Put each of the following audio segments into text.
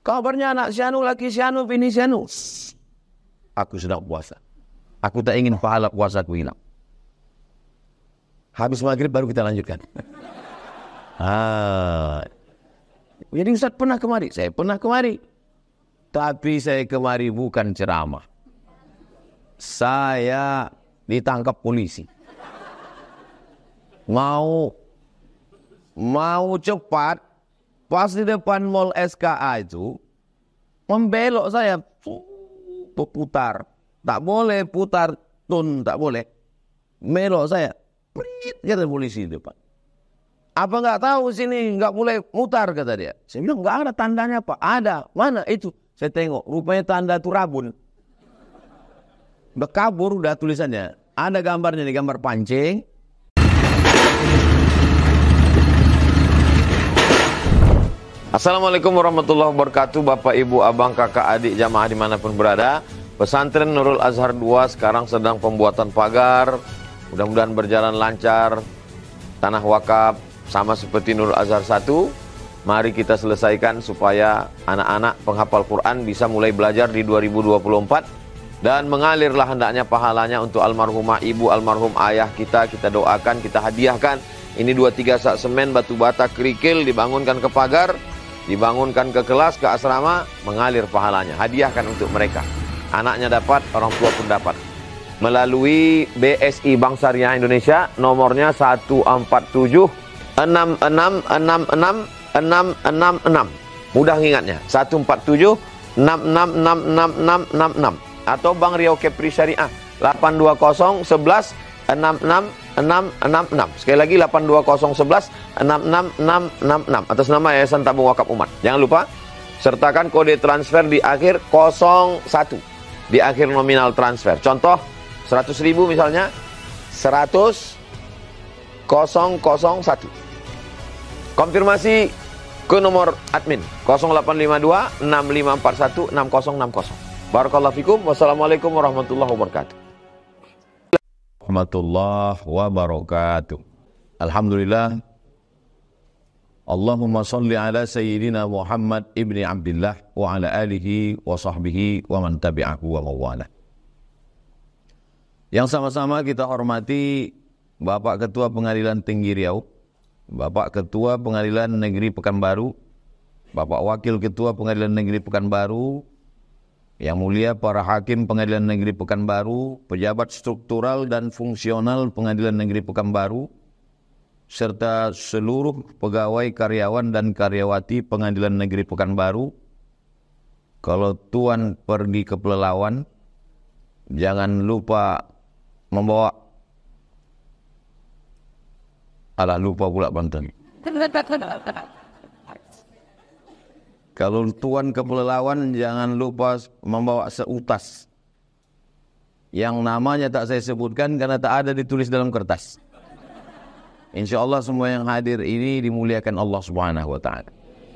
Kabarnya anak si anu, laki si anu, bini si anu. Aku sedang puasa. Aku tak ingin pahala puasaku hilang. Habis maghrib baru kita lanjutkan. Jadi Ustaz pernah kemari? Saya pernah kemari. Tapi saya kemari bukan ceramah. Saya ditangkap polisi. Mau cepat, pas di depan mall SKA itu, membelok saya, putar. Tak boleh putar, tak boleh. Melok saya, prit, kata polisi di depan. Apa nggak tahu sini nggak boleh mutar, kata dia. Saya bilang nggak ada tandanya Pak. Ada, mana itu? Saya tengok, rupanya tanda itu rabun. Udah kabur, udah tulisannya. Ada gambarnya nih, gambar pancing. Assalamualaikum warahmatullahi wabarakatuh. Bapak, Ibu, Abang, Kakak, Adik, jamaah dimanapun berada. Pesantren Nurul Azhar 2 sekarang sedang pembuatan pagar. Mudah-mudahan berjalan lancar. Tanah wakaf sama seperti Nurul Azhar 1. Mari kita selesaikan supaya anak-anak penghafal Quran bisa mulai belajar di 2024. Dan mengalirlah hendaknya pahalanya untuk almarhumah ibu, almarhum ayah kita. Kita doakan, kita hadiahkan. Ini 2-3 sak semen, batu bata, kerikil, dibangunkan ke pagar, dibangunkan ke kelas, ke asrama, mengalir pahalanya. Hadiahkan untuk mereka. Anaknya dapat, orang tua pun dapat. Melalui BSI Bank Syariah Indonesia, nomornya 147 6666 Mudah ingatnya, 147 666666. Atau Bank Riau Kepri Syariah 820 11 66666. Sekali lagi 820 11 66666 atas nama Yayasan Tabung Wakaf Umat. Jangan lupa sertakan kode transfer di akhir 01 di akhir nominal transfer. Contoh 100.000 misalnya 100.001. Konfirmasi ke nomor admin 0852 6541 6060. Barakallahu fikum. Wassalamualaikum warahmatullahi wabarakatuh. Warahmatullahi wabarakatuh. Alhamdulillah. Allahumma salli ala Sayyidina Muhammad ibni Abdillah wa ala alihi wa sahbihi wa man tabi'ahu wa mawala. Yang sama-sama kita hormati Bapak Ketua Pengadilan Tinggi Riau, Bapak Ketua Pengadilan Negeri Pekanbaru, Bapak Wakil Ketua Pengadilan Negeri Pekanbaru, Yang Mulia para Hakim Pengadilan Negeri Pekanbaru, pejabat struktural dan fungsional Pengadilan Negeri Pekanbaru, serta seluruh pegawai karyawan dan karyawati Pengadilan Negeri Pekanbaru. Kalau Tuan pergi ke Pelalawan, jangan lupa membawa lupa pula Banten. Kalau Tuan ke Pelalawan, jangan lupa membawa seutas yang namanya tak saya sebutkan karena tak ada ditulis dalam kertas. Insya Allah semua yang hadir ini dimuliakan Allah Subhanahu wa ta'ala.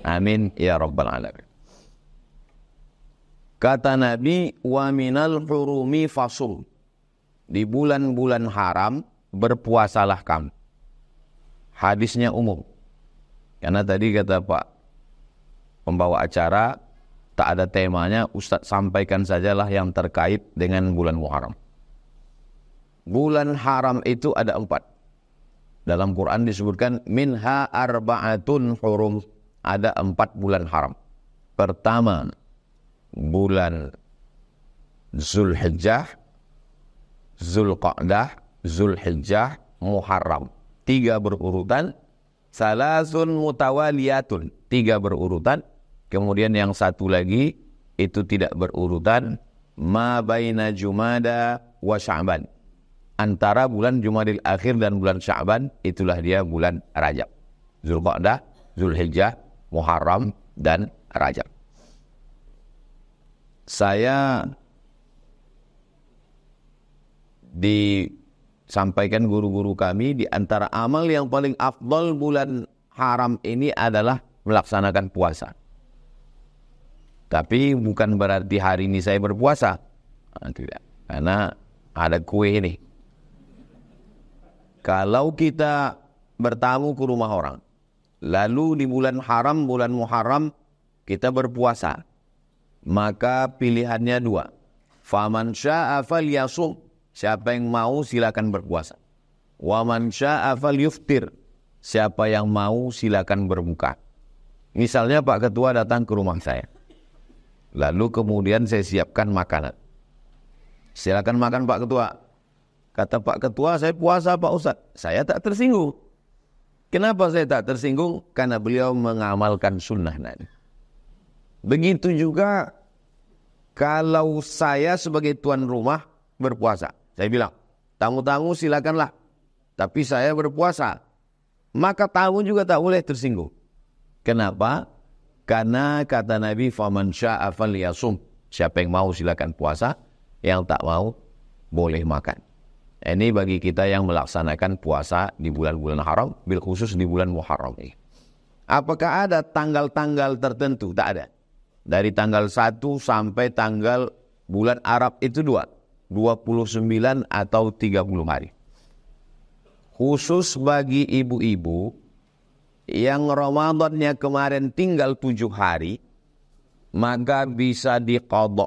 Amin ya rabbal alamin. Kata Nabi, wa minal hurumi fasul. Di bulan-bulan haram berpuasalah kamu. Hadisnya umum. Karena tadi kata Pak pembawa acara, tak ada temanya, Ustadz sampaikan sajalah yang terkait dengan bulan Muharram. Bulan haram itu ada 4. Dalam Quran disebutkan minha arba'atun hurum. Ada 4 bulan haram. Pertama, bulan Zulhijjah, Zulqa'dah, Zulhijjah, Muharram. 3 berurutan. Salasun mutawaliyatun. 3 berurutan. Kemudian yang satu lagi itu tidak berurutan. Ma baina Jumada wa Sya'ban. Antara bulan Jumadil Akhir dan bulan Sya'ban, itulah dia bulan Rajab. Zulqa'dah, Zulhijjah, Muharram, dan Rajab. Saya disampaikan guru-guru kami, di antara amal yang paling afdal bulan haram ini adalah melaksanakan puasa. Tapi bukan berarti hari ini saya berpuasa. Tidak. Karena ada kue ini. Kalau kita bertamu ke rumah orang, lalu di bulan haram, bulan Muharram, kita berpuasa. Maka pilihannya dua. Faman syaa'a falyasum. Siapa yang mau silakan berpuasa. Wa man syaa'a falyuftir. Siapa yang mau silakan berbuka. Misalnya Pak Ketua datang ke rumah saya. Lalu kemudian saya siapkan makanan. Silakan makan Pak Ketua. Kata Pak Ketua, saya puasa Pak Ustadz. Saya tak tersinggung. Kenapa saya tak tersinggung? Karena beliau mengamalkan sunnah Nabi. Begitu juga kalau saya sebagai tuan rumah berpuasa. Saya bilang, tamu-tamu silakanlah. Tapi saya berpuasa. Maka tamu juga tak boleh tersinggung. Kenapa? Karena kata Nabi, faman syaa'a falyasum. Siapa yang mau silakan puasa, yang tak mau boleh makan. Ini bagi kita yang melaksanakan puasa di bulan-bulan haram, bil khusus di bulan Muharram ini. Apakah ada tanggal-tanggal tertentu? Tak ada. Dari tanggal 1 sampai tanggal bulan Arab itu 29 atau 30 hari. Khusus bagi ibu-ibu yang Ramadannya kemarin tinggal 7 hari, maka bisa diqadha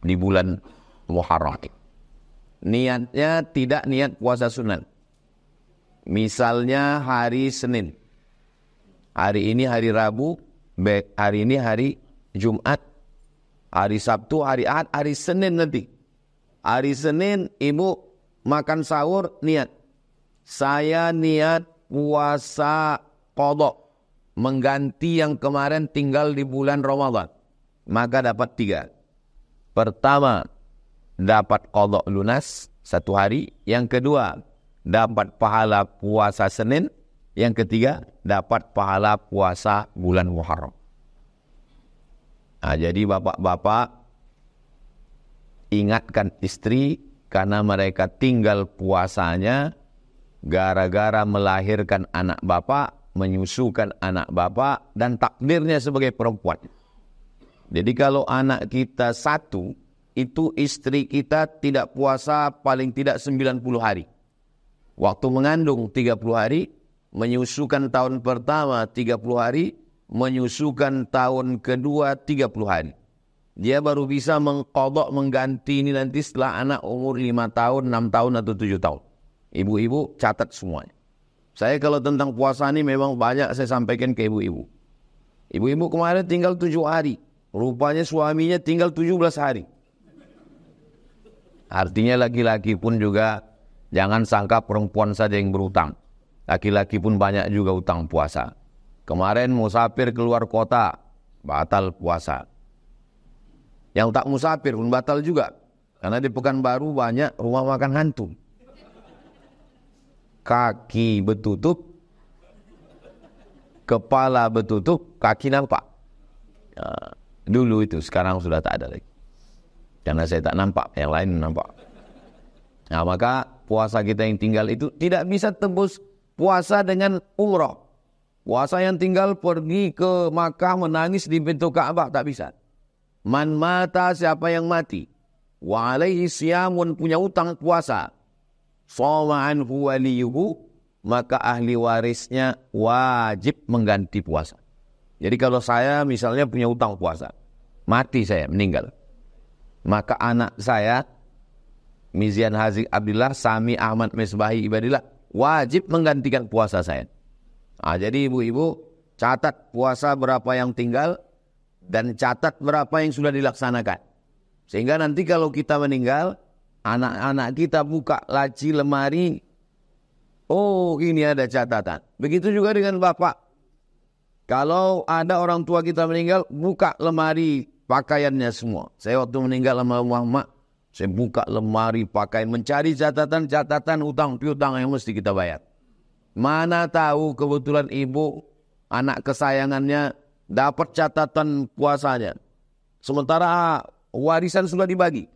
di bulan Muharram. Niatnya tidak niat puasa sunat. Misalnya hari Senin. Hari ini hari Rabu, hari ini hari Jumat, hari Sabtu, hari Ahad, hari Senin nanti. Hari Senin ibu makan sahur niat. Saya niat puasa qadha, mengganti yang kemarin tinggal di bulan Ramadan. Maka dapat 3. Pertama, dapat qadha lunas 1 hari. Yang kedua, dapat pahala puasa Senin. Yang ketiga, dapat pahala puasa bulan Muharram. Nah, jadi bapak-bapak ingatkan istri, karena mereka tinggal puasanya gara-gara melahirkan anak bapak, menyusukan anak bapak, dan takdirnya sebagai perempuan. Jadi kalau anak kita 1, itu istri kita tidak puasa paling tidak 90 hari. Waktu mengandung 30 hari, menyusukan tahun pertama 30 hari, menyusukan tahun kedua 30 hari. Dia baru bisa mengqadha, mengganti ini nanti setelah anak umur 5 tahun, 6 tahun atau 7 tahun. Ibu-ibu catat semuanya. Saya kalau tentang puasa ini memang banyak saya sampaikan ke ibu-ibu. Ibu-ibu kemarin tinggal 7 hari. Rupanya suaminya tinggal 17 hari. Artinya laki-laki pun juga jangan sangka perempuan saja yang berutang. Laki-laki pun banyak juga utang puasa. Kemarin musafir keluar kota, batal puasa. Yang tak musafir pun batal juga. Karena di Pekanbaru banyak rumah makan hantu. Kaki bertutup, kepala bertutup, kaki nampak. Ya, dulu itu, sekarang sudah tak ada lagi. Karena saya tak nampak, yang lain nampak. Nah, maka puasa kita yang tinggal itu tidak bisa tebus puasa dengan umrah. Puasa yang tinggal pergi ke Makkah menangis di pintu Ka'bah tak bisa. Man mata, siapa yang mati, wa alaihi siyamun, punya utang puasa, shoma anhu waliyuhu, maka ahli warisnya wajib mengganti puasa. Jadi kalau saya misalnya punya utang puasa, mati saya, meninggal, maka anak saya Mizian Haziq Abdillah, Sami Ahmad Misbahi Ibadillah, wajib menggantikan puasa saya. Nah, jadi ibu-ibu catat puasa berapa yang tinggal dan catat berapa yang sudah dilaksanakan. Sehingga nanti kalau kita meninggal, anak-anak kita buka laci lemari, oh ini ada catatan. Begitu juga dengan bapak. Kalau ada orang tua kita meninggal, buka lemari pakaiannya semua. Saya waktu meninggal sama Muhammad, saya buka lemari pakaian, mencari catatan-catatan utang piutang yang mesti kita bayar. Mana tahu kebetulan ibu, anak kesayangannya, dapat catatan puasanya. Sementara warisan sudah dibagi.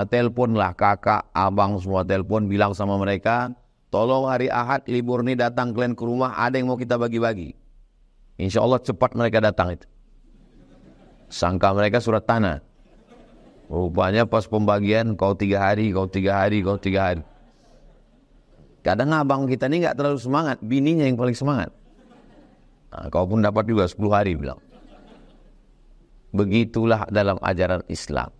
Teleponlah kakak, abang semua telepon, bilang sama mereka, tolong hari Ahad libur nih datang kalian ke rumah, ada yang mau kita bagi-bagi. Insya Allah cepat mereka datang itu. Sangka mereka surat tanah. Rupanya pas pembagian, kau 3 hari, kau 3 hari, kau 3 hari. Kadang abang kita ini nggak terlalu semangat, bininya yang paling semangat. Nah, kau pun dapat juga 10 hari bilang. Begitulah dalam ajaran Islam.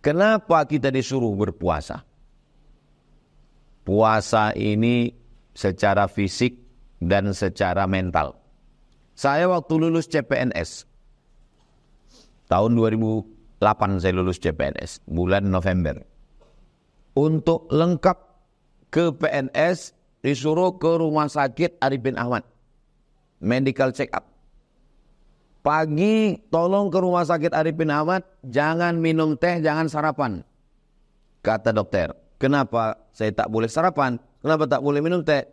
Kenapa kita disuruh berpuasa? Puasa ini secara fisik dan secara mental. Saya waktu lulus CPNS, tahun 2008 saya lulus CPNS, bulan November. Untuk lengkap ke PNS, disuruh ke rumah sakit Arifin Ahmad. Medical check up. Pagi tolong ke rumah sakit Arifin Ahmad, jangan minum teh, jangan sarapan. Kata dokter, kenapa saya tak boleh sarapan? Kenapa tak boleh minum teh?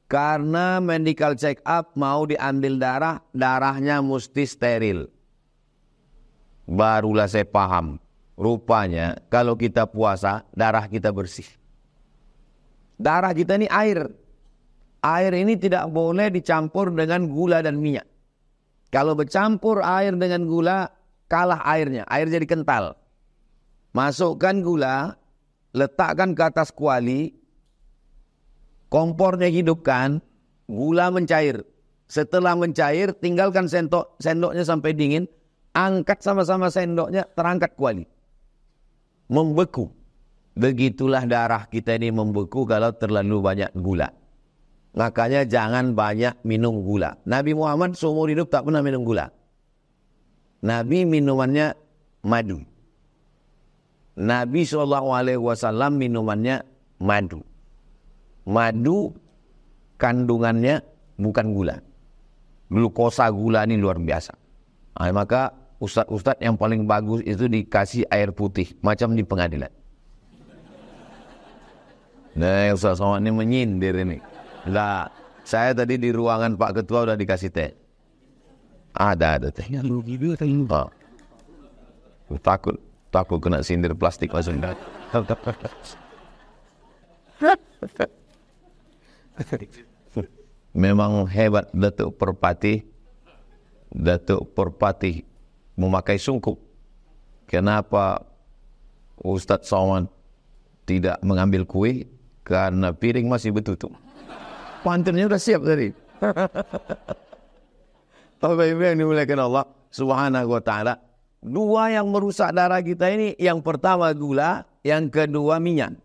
Karena medical check up mau diambil darah, darahnya mesti steril. Barulah saya paham. Rupanya kalau kita puasa, darah kita bersih. Darah kita ini air. Air ini tidak boleh dicampur dengan gula dan minyak. Kalau bercampur air dengan gula, kalah airnya. Air jadi kental. Masukkan gula, letakkan ke atas kuali, kompornya hidupkan, gula mencair. Setelah mencair, tinggalkan sendoknya sampai dingin, angkat sama-sama sendoknya, terangkat kuali. Membeku. Begitulah darah kita ini membeku kalau terlalu banyak gula. Makanya jangan banyak minum gula. Nabi Muhammad seumur hidup tak pernah minum gula. Nabi minumannya madu. Nabi SAW minumannya madu. Madu kandungannya bukan gula. Glukosa gula ini luar biasa. Nah, maka ustadz-ustadz yang paling bagus itu dikasih air putih. Macam di pengadilan. Nah, Ustaz Somad ini menyindir ini. Lah, saya tadi di ruangan Pak Ketua udah dikasih teh. Ada tehnya. Oh. Takut kena sindir plastik langsung. Memang hebat Datuk Perpati memakai sungkup. Kenapa Ustaz Somad tidak mengambil kue? Karena piring masih bertutup. Pantunnya udah siap tadi. Bapak Ibu yang dimuliakan Allah Subhanahu wa taala. Dua yang merusak darah kita ini, yang pertama gula, yang kedua minyak.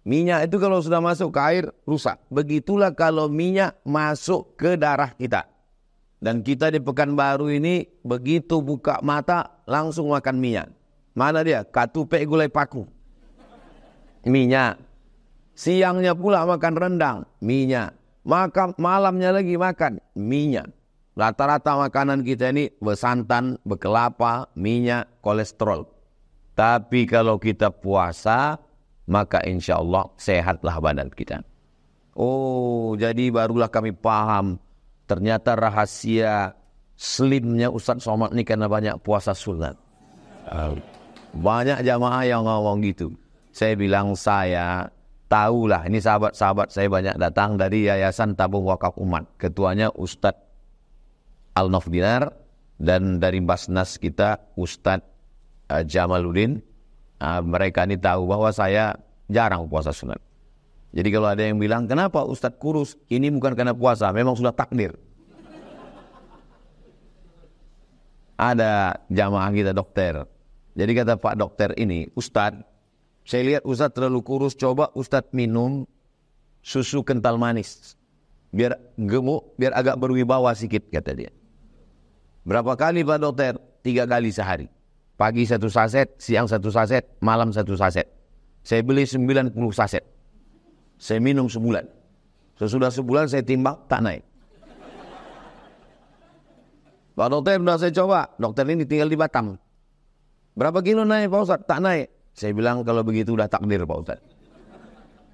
Minyak itu kalau sudah masuk ke air rusak. Begitulah kalau minyak masuk ke darah kita. Dan kita di Pekanbaru ini begitu buka mata langsung makan minyak. Mana dia? Katupe gulai paku. Minyak. Siangnya pula makan rendang, minyak. Makan malamnya lagi makan minyak. Rata-rata makanan kita ini bersantan, berkelapa, minyak, kolesterol. Tapi kalau kita puasa, maka insya Allah sehatlah badan kita. Oh, jadi barulah kami paham. Ternyata rahasia slimnya Ustaz Somad ini karena banyak puasa sunat. Banyak jamaah yang ngomong gitu. Saya bilang tahulah, ini sahabat-sahabat saya banyak datang dari Yayasan Tabung Wakaf Umat. Ketuanya Ustadz Al-Nofdinar dan dari Basnas kita Ustadz Jamaluddin. Mereka ini tahu bahwa saya jarang puasa sunat. Jadi kalau ada yang bilang, kenapa Ustadz kurus? Ini bukan karena puasa, memang sudah takdir. Ada jamaah kita dokter. Jadi kata Pak dokter ini, Ustadz, saya lihat Ustadz terlalu kurus, coba Ustadz minum susu kental manis. Biar gemuk, biar agak berwibawa sedikit, kata dia. Berapa kali Pak dokter? 3 kali sehari. Pagi 1 saset, siang 1 saset, malam 1 saset. Saya beli 90 saset. Saya minum sebulan. Sesudah sebulan saya timbang, tak naik. Pak dokter, sudah saya coba. Dokter ini tinggal di Batam. Berapa kilo naik Pak Ustadz? Tak naik. Saya bilang kalau begitu udah takdir Pak Ustadz.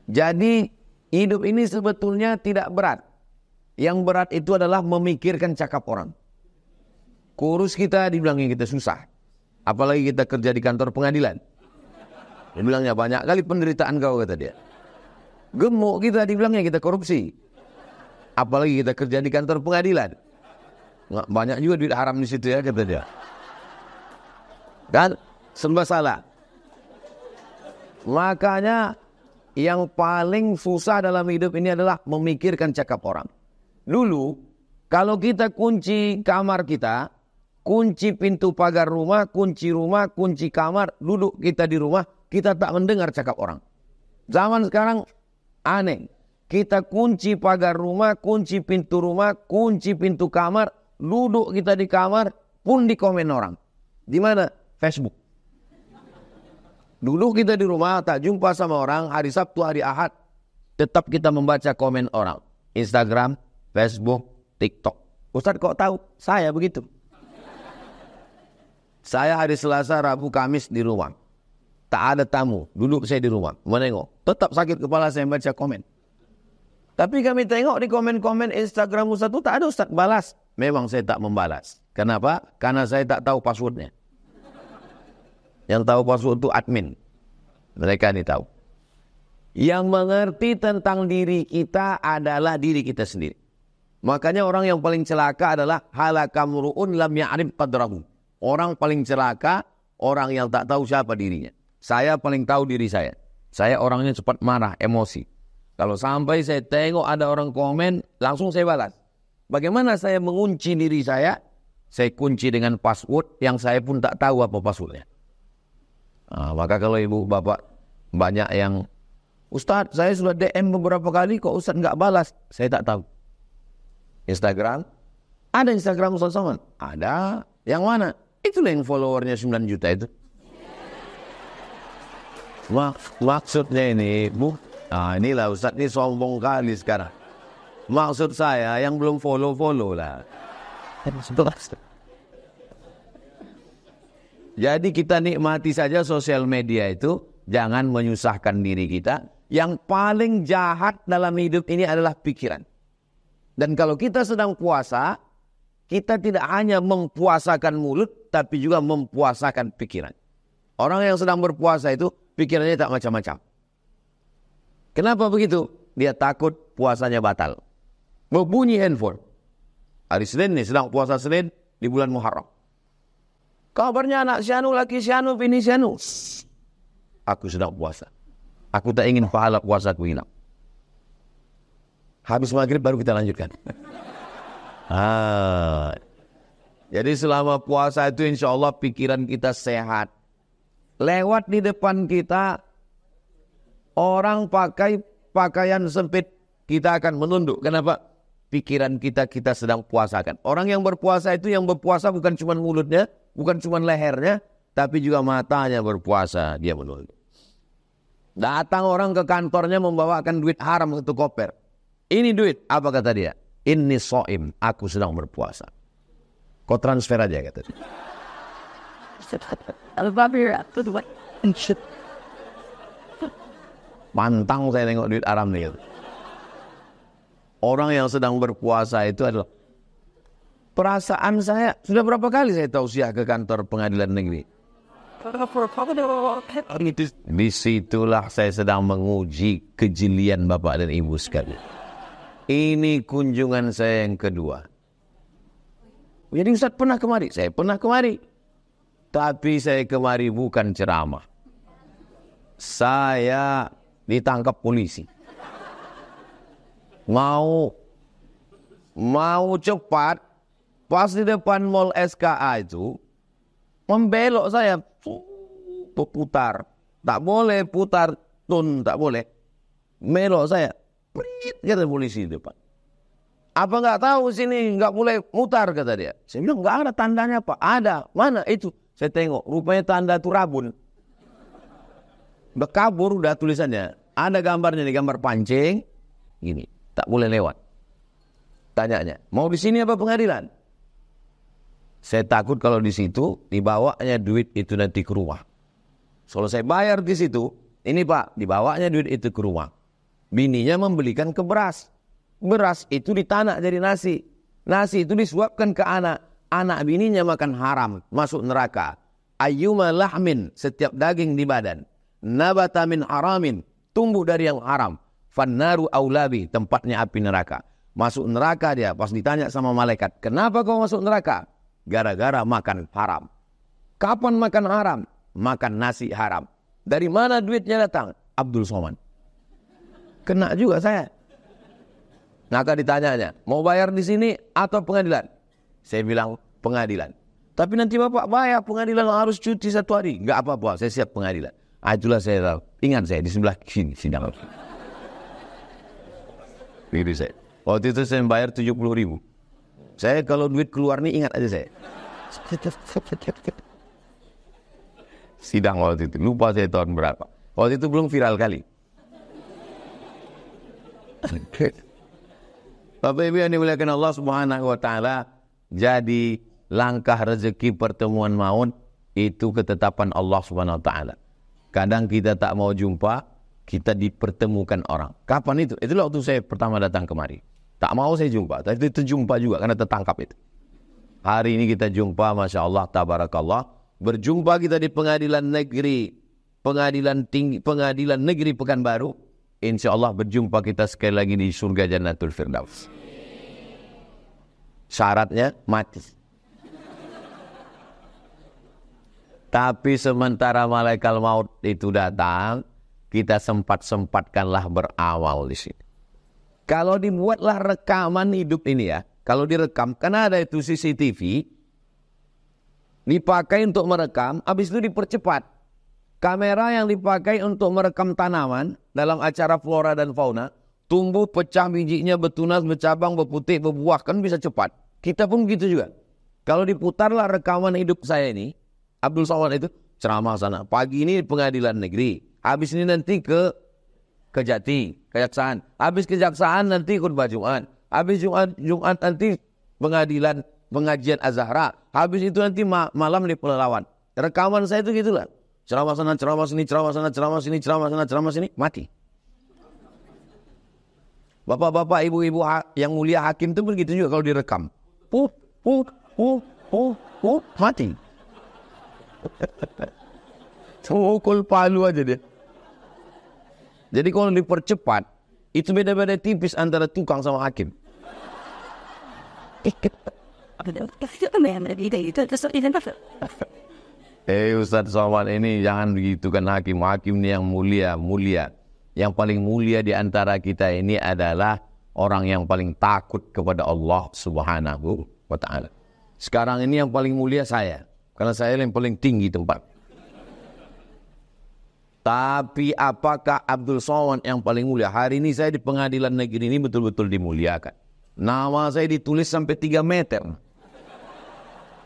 Jadi hidup ini sebetulnya tidak berat. Yang berat itu adalah memikirkan cakap orang. Kurus kita dibilangnya kita susah. Apalagi kita kerja di kantor pengadilan. Dia bilangnya banyak kali penderitaan kau, kata dia. Gemuk kita dibilangnya kita korupsi. Apalagi kita kerja di kantor pengadilan. Banyak juga duit haram di situ ya, kata dia. Dan serba salah. Makanya yang paling susah dalam hidup ini adalah memikirkan cakap orang. Dulu Kalau kita kunci kamar kita, kunci pintu pagar rumah, kunci kamar, duduk kita di rumah, kita tak mendengar cakap orang. Zaman sekarang aneh. Kita kunci pagar rumah, kunci pintu kamar, duduk kita di kamar, pun di komen orang. Di mana? Facebook. Dulu kita di rumah, tak jumpa sama orang, hari Sabtu, hari Ahad, tetap kita membaca komen orang. Instagram, Facebook, TikTok. Ustaz kok tahu? Saya begitu. Saya hari Selasa, Rabu, Kamis di rumah. Tak ada tamu, duduk saya di rumah, menengok. Tetap sakit kepala saya baca komen. Tapi kami tengok di komen-komen Instagram Ustaz itu tak ada Ustaz balas. Memang saya tak membalas. Kenapa? Karena saya tak tahu passwordnya. Yang tahu password itu admin. Mereka ini tahu. Yang mengerti tentang diri kita adalah diri kita sendiri. Makanya orang yang paling celaka adalah halakamru'un lam ya'rif qadrahu. Orang paling celaka, orang yang tak tahu siapa dirinya. Saya paling tahu diri saya. Saya orangnya cepat marah, emosi. Kalau sampai saya tengok ada orang komen, langsung saya balas. Bagaimana saya mengunci diri saya? Saya kunci dengan password yang saya pun tak tahu apa passwordnya. Maka kalau ibu bapak banyak yang, Ustaz saya sudah DM beberapa kali kok Ustaz nggak balas. Saya tak tahu. Instagram? Ada Instagram Ustaz Somad? Ada. Yang mana? Itulah yang followernya 9 juta itu. Maksudnya ini, inilah Ustaz ini sombong kali sekarang. Maksud saya yang belum follow lah. Jadi kita nikmati saja sosial media itu, jangan menyusahkan diri kita. Yang paling jahat dalam hidup ini adalah pikiran. Dan kalau kita sedang puasa, kita tidak hanya mempuasakan mulut, tapi juga mempuasakan pikiran. Orang yang sedang berpuasa itu, pikirannya tak macam-macam. Kenapa begitu? Dia takut puasanya batal. Berbunyi handphone. Hari Senin nih, sedang puasa Senin di bulan Muharram. Kabarnya anak sianu, laki sianu, bini sianu. Aku sedang puasa. Aku tak ingin pahala puasaku hilang. Habis maghrib baru kita lanjutkan. Jadi selama puasa itu insya Allah pikiran kita sehat. Lewat di depan kita, orang pakai pakaian sempit, kita akan menunduk. Kenapa? Pikiran kita sedang puasakan. Orang yang berpuasa itu, yang berpuasa bukan cuma mulutnya, bukan cuma lehernya, tapi juga matanya berpuasa, dia menunduk. Datang orang ke kantornya membawakan duit haram satu koper. Ini duit, apa kata dia? Inni shaim, aku sedang berpuasa. Kau transfer aja kata dia. Pantang saya tengok duit haram nih. Orang yang sedang berpuasa itu adalah, perasaan saya, sudah berapa kali saya tausiah ke kantor pengadilan negeri. Disitulah saya sedang menguji kejelian bapak dan ibu sekalian. Ini kunjungan saya yang kedua. Jadi Ustaz pernah kemari? Saya pernah kemari. Tapi saya kemari bukan ceramah. Saya ditangkap polisi. Mau cepat, pas di depan mall SKA itu, membelok saya, putar. Tak boleh putar, tak boleh. Melok saya, prit, kata polisi di depan. Apa nggak tahu sini nggak boleh mutar, kata dia. Saya bilang nggak ada tandanya Pak. Ada, mana itu? Saya tengok, rupanya tanda itu rabun. Bekabur udah tulisannya. Ada gambarnya nih, gambar pancing. Gini, tak boleh lewat. Tanyanya, mau di sini apa pengadilan? Saya takut kalau di situ dibawanya duit itu nanti ke rumah. Kalau saya bayar di situ, ini Pak, dibawanya duit itu ke rumah. Bininya membelikan ke beras. Beras itu ditanak jadi nasi. Nasi itu disuapkan ke anak. Anak bininya makan haram, masuk neraka. Ayyuma lahmin, setiap daging di badan. Nabata min haramin, tumbuh dari yang haram. Fannaru aulabi, tempatnya api neraka. Masuk neraka dia, pas ditanya sama malaikat, kenapa kau masuk neraka? Gara-gara makan haram. Kapan makan haram? Makan nasi haram. Dari mana duitnya datang? Abdul Somad. Kena juga saya. Maka ditanyanya, mau bayar di sini atau pengadilan? Saya bilang pengadilan. Tapi nanti Bapak bayar pengadilan harus cuti 1 hari. Enggak apa-apa, saya siap pengadilan. Itulah saya tahu. Ingat saya di sebelah sini sidang. Gitu saya. Waktu itu saya bayar 70.000. Saya kalau duit keluar nih ingat aja saya. Sidang waktu itu. Lupa saya tahun berapa. Waktu itu belum viral kali. Bapak Ibu yang dimuliakan Allah Subhanahu wa taala, jadi langkah rezeki pertemuan maut itu ketetapan Allah Subhanahu wa taala. Kadang kita tak mau jumpa, kita dipertemukan orang. Kapan itu? Itulah waktu saya pertama datang kemari. Tak mau saya jumpa, tapi itu jumpa juga karena tertangkap itu. Hari ini kita jumpa, Masya Allah, Tabarakallah. Berjumpa kita di pengadilan negeri, pengadilan tinggi, pengadilan negeri Pekanbaru. Insya Allah berjumpa kita sekali lagi di surga Jannatul Firdaus. Syaratnya mati. Tapi sementara malaikat maut itu datang, kita sempat-sempatkanlah beramal di sini. Kalau dibuatlah rekaman hidup ini ya, kalau direkam, karena ada itu CCTV, dipakai untuk merekam, habis itu dipercepat. Kamera yang dipakai untuk merekam tanaman dalam acara flora dan fauna, tumbuh, pecah bijinya, bertunas, bercabang, berputih, berbuah, kan bisa cepat. Kita pun begitu juga. Kalau diputarlah rekaman hidup saya ini, Abdul Somad itu ceramah sana. Pagi ini pengadilan negeri. Habis ini nanti ke Kejati, kejaksaan. Habis kejaksaan nanti khutbah Jumat. Habis Jumat nanti pengadilan pengajian Az-Zahra. Habis itu nanti malam di Pelalawan. Rekaman saya itu gitulah. Ceramah sana, ceramah sini, ceramah sana, ceramah sini, ceramah sana, ceramah sini, mati. Bapak-bapak, ibu-ibu yang mulia hakim itu begitu juga kalau direkam. Mati. Mukul palu aja dia. Jadi kalau dipercepat, itu beda-beda tipis antara tukang sama hakim. Ustaz Somad ini jangan begitu kan hakim. Hakim ini yang mulia. Yang paling mulia di antara kita ini adalah orang yang paling takut kepada Allah Subhanahu wa ta'ala. Sekarang ini yang paling mulia saya. Karena saya yang paling tinggi tempat. Tapi apakah Abdul Somad yang paling mulia? Hari ini saya di pengadilan negeri ini betul-betul dimuliakan. Nama saya ditulis sampai 3 meter.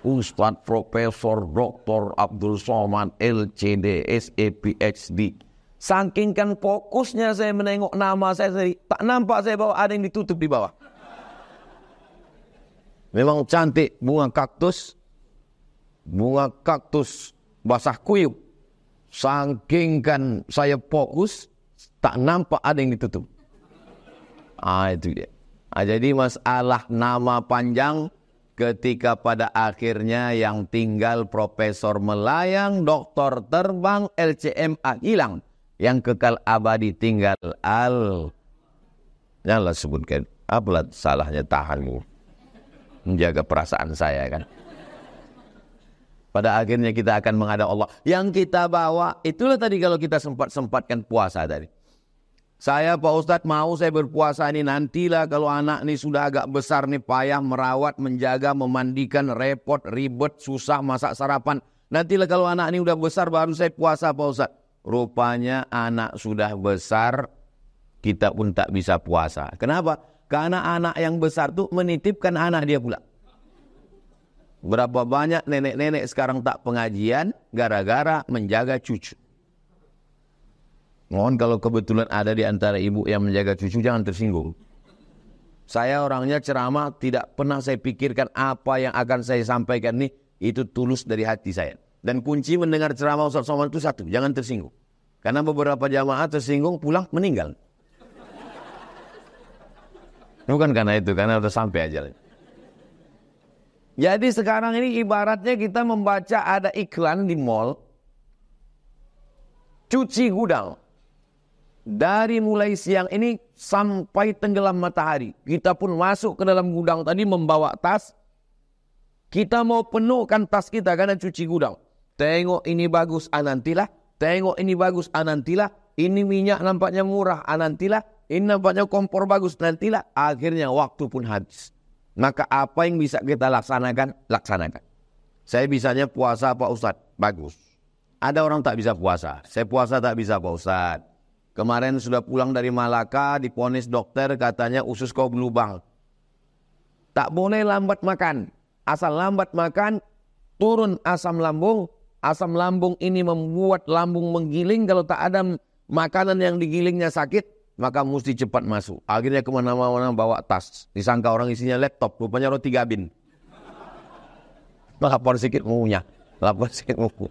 Ustadz Profesor Dr. Abdul Somad LCD SE PhD. Saking kan fokusnya saya menengok nama saya sendiri, tak nampak saya bawa ada yang ditutup di bawah. Memang cantik bunga kaktus basah kuyup. Saking kan saya fokus, tak nampak ada yang ditutup. Itu dia. Jadi masalah nama panjang ketika pada akhirnya yang tinggal profesor melayang, doktor terbang, LCMA hilang. Yang kekal abadi tinggal Janganlah sebutkan. Apalah salahnya tahanmu. Menjaga perasaan saya kan. Pada akhirnya kita akan menghadap Allah. Yang kita bawa, itulah tadi kalau kita sempat-sempatkan puasa tadi. Saya Pak Ustadz mau saya berpuasa ini nantilah kalau anak ini sudah agak besar nih, payah merawat, menjaga, memandikan, repot, ribet, susah masak sarapan. Nantilah kalau anak ini udah besar baru saya puasa Pak Ustadz. Rupanya anak sudah besar, kita pun tak bisa puasa. Kenapa? Karena anak yang besar tuh menitipkan anak dia pula. Berapa banyak nenek-nenek sekarang tak pengajian gara-gara menjaga cucu. Mohon kalau kebetulan ada di antara ibu yang menjaga cucu jangan tersinggung. Saya orangnya ceramah tidak pernah saya pikirkan apa yang akan saya sampaikan ini itu tulus dari hati saya. Dan kunci mendengar ceramah Ustaz Somad itu satu, jangan tersinggung. Karena beberapa jamaah tersinggung pulang meninggal. Bukan karena itu, karena sudah sampai aja. Jadi sekarang ini ibaratnya kita membaca ada iklan di mall. Cuci gudang. Dari mulai siang ini sampai tenggelam matahari. Kita pun masuk ke dalam gudang tadi membawa tas. Kita mau penuhkan tas kita karena cuci gudang. Tengok ini bagus, nantilah. Tengok ini bagus, nantilah. Ini minyak nampaknya murah, nantilah. ini nampaknya kompor bagus. Nantilah akhirnya waktu pun habis. Maka apa yang bisa kita laksanakan, laksanakan. Saya bisanya puasa Pak Ustadz, bagus. Ada orang tak bisa puasa, saya puasa tak bisa Pak Ustadz. Kemarin sudah pulang dari Malaka, diponis dokter katanya usus kau berlubang. Tak boleh lambat makan. Asal lambat makan, turun asam lambung. Asam lambung ini membuat lambung menggiling. Kalau tak ada makanan yang digilingnya sakit, maka mesti cepat masuk. Akhirnya kemana-mana bawa tas. Disangka orang isinya laptop, rupanya roti gabin. Lapor sikit munya. Lapor sikit muku.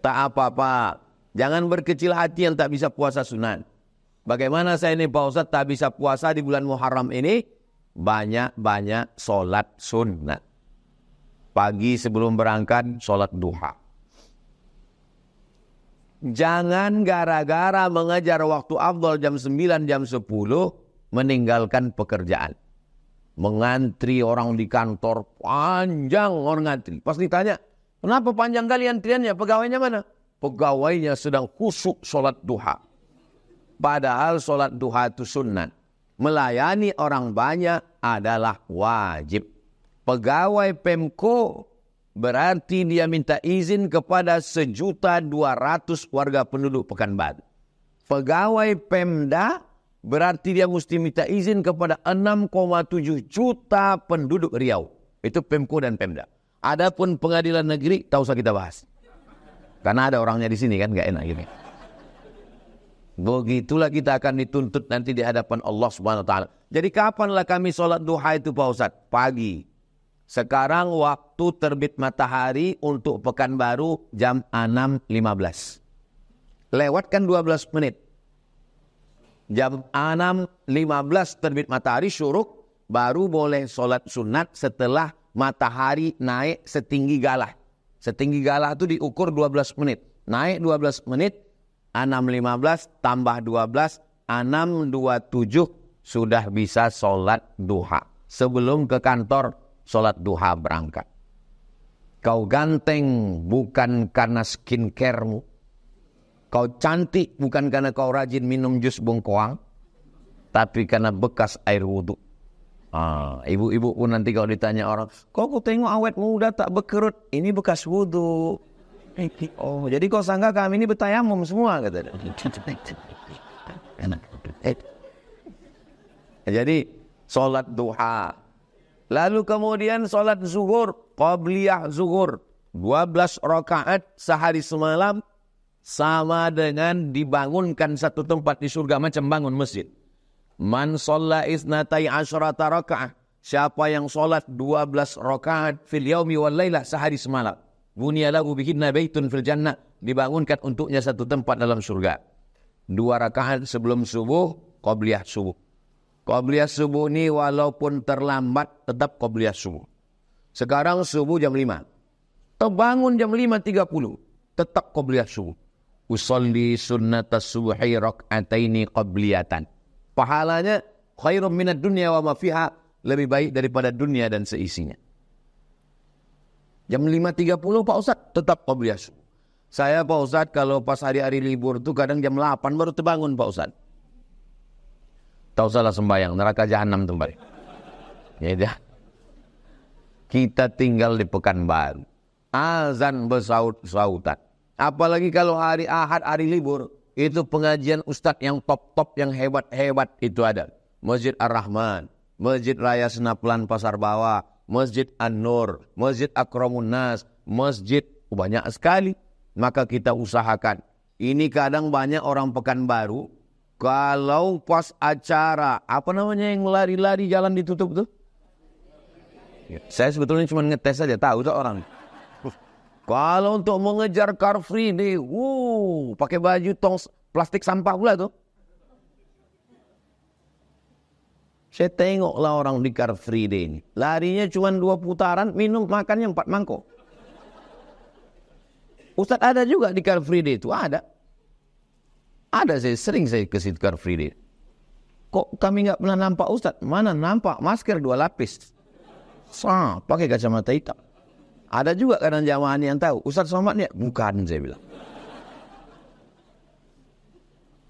Tak apa-apa. Jangan berkecil hati yang tak bisa puasa sunat. Bagaimana saya ini Pak Ustadz tak bisa puasa di bulan Muharram ini? Banyak-banyak sholat sunat. Pagi sebelum berangkat, sholat duha. Jangan gara-gara mengejar waktu afdal jam 9, jam 10, meninggalkan pekerjaan. Mengantri orang di kantor, panjang orang ngantri. Pas ditanya, kenapa panjang kali antriannya? Pegawainya mana? Pegawainya sedang khusyuk sholat duha. Padahal sholat duha itu sunat. Melayani orang banyak adalah wajib. Pegawai Pemko berarti dia minta izin kepada 1.200.000 warga penduduk Pekanbaru. Pegawai Pemda berarti dia mesti minta izin kepada 6,7 juta penduduk Riau. Itu Pemko dan Pemda. Adapun pengadilan negeri, tak usah kita bahas. Karena ada orangnya di sini kan, gak enak gini. Begitulah kita akan dituntut nanti di hadapan Allah Subhanahu Wa Taala. Jadi kapanlah kami sholat duha itu Pak Ustadz? Pagi. Sekarang waktu terbit matahari untuk Pekanbaru jam 6.15. Lewatkan 12 menit. Jam 6.15 terbit matahari syuruk, baru boleh sholat sunat setelah matahari naik setinggi galah. Setinggi galah itu diukur 12 menit. Naik 12 menit, 6.15 tambah 12, 6.27 sudah bisa sholat duha. Sebelum ke kantor, sholat duha berangkat. Kau ganteng bukan karena skincaremu. Kau cantik bukan karena kau rajin minum jus bengkoang, tapi karena bekas air wudhu. Ibu-ibu pun nanti kalau ditanya orang, kok aku tengok awet muda tak berkerut, ini bekas wudhu. Oh, jadi kau sangka kami ini bertayamum semua, kata. Jadi sholat duha. Lalu kemudian sholat zuhur, qabliyah zuhur, 12 rakaat sehari semalam. Sama dengan dibangunkan satu tempat di surga, macam bangun masjid. Man sholla isnatai asyrata raka'ah. Siapa yang sholat 12 rakaat fil yaumi wal laylah, sehari semalam. Bunya lahu bihinna baitun fil jannah. Dibangunkan untuknya satu tempat dalam surga. 2 rakaat sebelum subuh, qabliyah subuh. Qabliyah subuh ini walaupun terlambat, tetap qabliyah subuh. Sekarang subuh jam 5. Terbangun jam 5.30. Tetap qabliyah subuh. Usolli sunnatas subuhi rak'ataini qabliyatan. Pahalanya khairum minad dunya wa ma fiha, lebih baik daripada dunia dan seisinya. Jam 5.30 Pak Ustadz tetap qabliyah subuh. Saya Pak Ustadz kalau pas hari-hari libur itu kadang jam 8 baru terbangun Pak Ustadz. Tak usahlah sembahyang, neraka jahanam kembali. Ya dah. Kita tinggal di Pekanbaru. Azan bersaut-sautan. Apalagi kalau hari Ahad, hari libur, itu pengajian ustadz yang top-top, yang hebat-hebat itu ada. Masjid Ar-Rahman, Masjid Raya Senaplan Pasar Bawah, Masjid An-Nur, Masjid Akramun Nas, Masjid banyak sekali. Maka kita usahakan. Ini kadang banyak orang Pekanbaru, kalau pas acara, apa namanya yang lari-lari jalan ditutup tuh? Saya sebetulnya cuma ngetes saja, tahu tuh orang. Kalau untuk mengejar Car Free Day, pakai baju tong plastik sampah pula tuh. Saya tengoklah orang di Car Free Day ini. Larinya cuma 2 putaran, minum makannya 4 mangkok. Ustadz ada juga di Car Free Day itu, ada. Ada, sering saya ke situ Car Free Day. Kok kami nggak pernah nampak Ustadz? Mana nampak masker 2 lapis. Pakai kacamata hitam. Ada juga kadang jamaah yang tahu, Ustadz Somad ni bukan, saya bilang.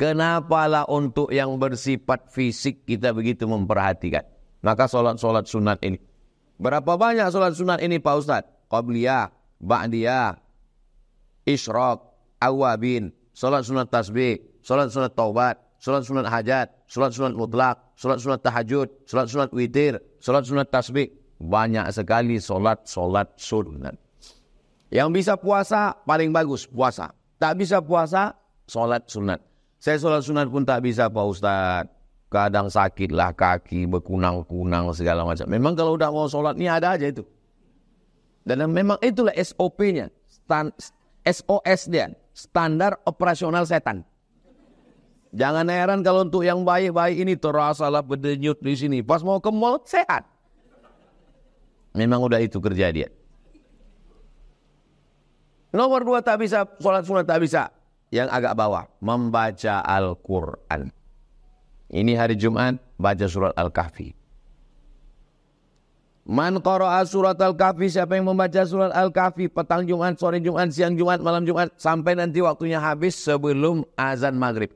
Kenapalah untuk yang bersifat fisik kita begitu memperhatikan. Maka solat-solat sunat ini. Berapa banyak solat sunat ini Pak Ustadz? Qabliyah, Ba'diyah, Isyraq, Awabin, solat sunat tasbih, solat sunat taubat, solat sunat hajat, solat sunat mutlak, solat sunat tahajud, solat sunat witir, solat sunat tasbih. Banyak sekali solat sunat. Yang bisa puasa paling bagus puasa. Tak bisa puasa solat sunat. Saya solat sunat pun tak bisa Pak Ustadz. Kadang sakitlah kaki, berkunang-kunang segala macam. Memang kalau udah mau solat ni ada aja itu. Dan memang itulah SOP-nya. SOS dia. Standar operasional setan. Jangan heran kalau untuk yang baik-baik ini terasalah berdenyut di sini. Pas mau ke mall sehat. Memang udah itu kerja dia. Nomor 2 tak bisa, solat sunat tak bisa. Yang agak bawah, membaca Al-Quran. Ini hari Jumat, baca surat Al-Kahfi. Man qara'a surat Al-Kahfi, siapa yang membaca surat Al-Kahfi petang Jumat, sore Jumat, siang Jumat, malam Jumat, sampai nanti waktunya habis sebelum azan maghrib.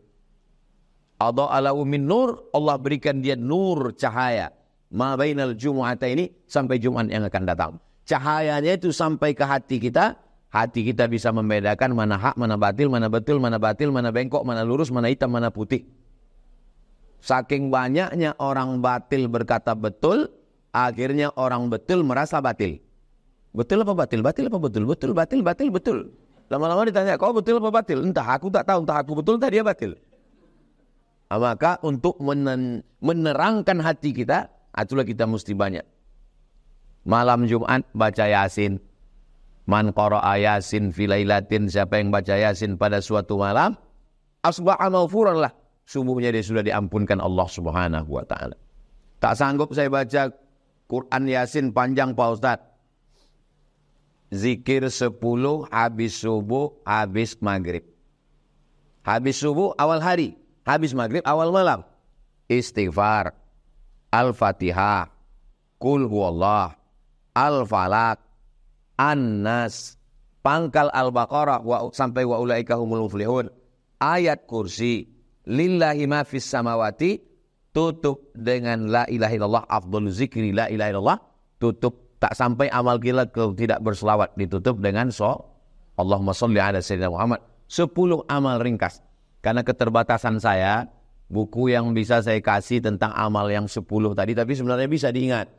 Adha'alahu min nur, Allah berikan dia nur cahaya. Ma bainal jumu'ataini, sampai Jumat yang akan datang. Cahayanya itu sampai ke hati kita. Hati kita bisa membedakan mana hak, mana batil, mana betul, mana batil, mana bengkok, mana lurus, mana hitam, mana putih. Saking banyaknya orang batil berkata betul, akhirnya orang betul merasa batil. Betul apa batil? Batil apa betul? Betul, batil, batil, betul. Lama-lama ditanya, kau betul apa batil? Entah, aku tak tahu. Entah aku betul, entah dia batil. Maka untuk menerangkan hati kita, itulah kita mesti banyak. Malam Jumat baca Yasin. Man qara'a Yasin fi lailatin, siapa yang baca Yasin pada suatu malam, asbaha maghfuran lah. Subuhnya dia sudah diampunkan Allah Subhanahu wa taala. Tak sanggup saya baca Quran Yasin panjang Pak Ustaz. Zikir 10 habis subuh, habis maghrib. Habis subuh awal hari, habis maghrib awal malam. Istighfar, Al-Fatihah, Qul huwallah, Al-Falaq, An-Nas, pangkal Al-Baqarah sampai wa ulaika humul muflihun, ayat kursi, lillahi ma fis samawati, tutup dengan la ilaha illallah, afdhalul zikri la ilaha illallah, tutup tak sampai amal kita kalau tidak berselawat, ditutup dengan Allahumma sholli ala sayyidina Muhammad. 10 amal ringkas. Karena keterbatasan saya, buku yang bisa saya kasih tentang amal yang 10 tadi, tapi sebenarnya bisa diingat.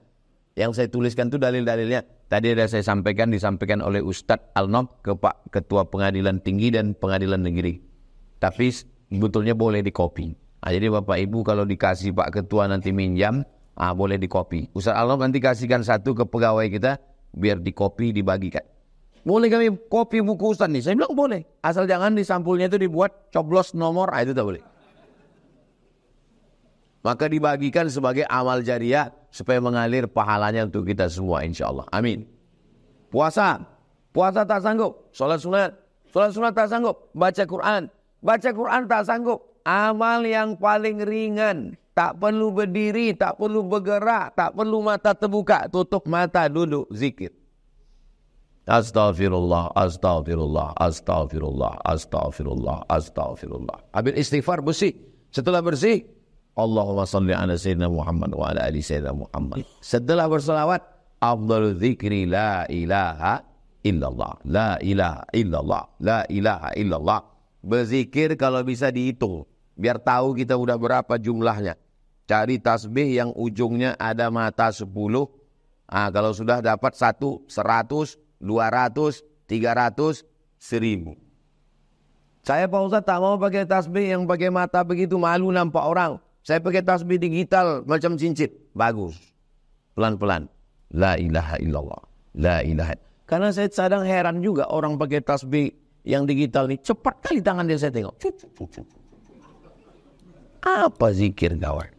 Yang saya tuliskan itu dalil-dalilnya. Tadi ada saya sampaikan, disampaikan oleh Ustadz Al-Nob ke Pak Ketua Pengadilan Tinggi dan Pengadilan Negeri. Tapi sebetulnya boleh dikopi. Jadi Bapak Ibu kalau dikasih Pak Ketua nanti minjam, boleh dikopi. Ustadz Al-Nob nanti kasihkan satu ke pegawai kita, biar dikopi, dibagikan. Boleh kami kopi buku Ustadz nih? Saya bilang boleh. Asal jangan di sampulnya itu dibuat coblos nomor, itu tak boleh. Maka dibagikan sebagai amal jariah supaya mengalir pahalanya untuk kita semua insyaAllah. Amin. Puasa tak sanggup. Solat sunat tak sanggup. Baca Quran tak sanggup. Amal yang paling ringan. Tak perlu berdiri, tak perlu bergerak, tak perlu mata terbuka. Tutup mata duduk zikir. Astaghfirullah, astaghfirullah, astaghfirullah, astaghfirullah, astaghfirullah. Habis istighfar bersih. Setelah bersih, Allahumma salli ala sayyidina Muhammad wa ala ali sayyidina Muhammad. Setelah berselawat, afdalu dzikri la ilaha illallah, la ilaha illallah, la ilaha illallah. Berzikir kalau bisa dihitung, biar tahu kita udah berapa jumlahnya. Cari tasbih yang ujungnya ada mata 10. Kalau sudah dapat 1, 100, 200, 300, 1000. Saya Pak Ustaz tak mau pakai tasbih yang pakai mata begitu, malu nampak orang. Saya pakai tasbih digital macam cincin. Bagus. Pelan-pelan. La ilaha illallah. La ilaha. Karena saya kadang heran juga orang pakai tasbih yang digital ni. Cepat kali tangan dia saya tengok. Apa zikir kawan?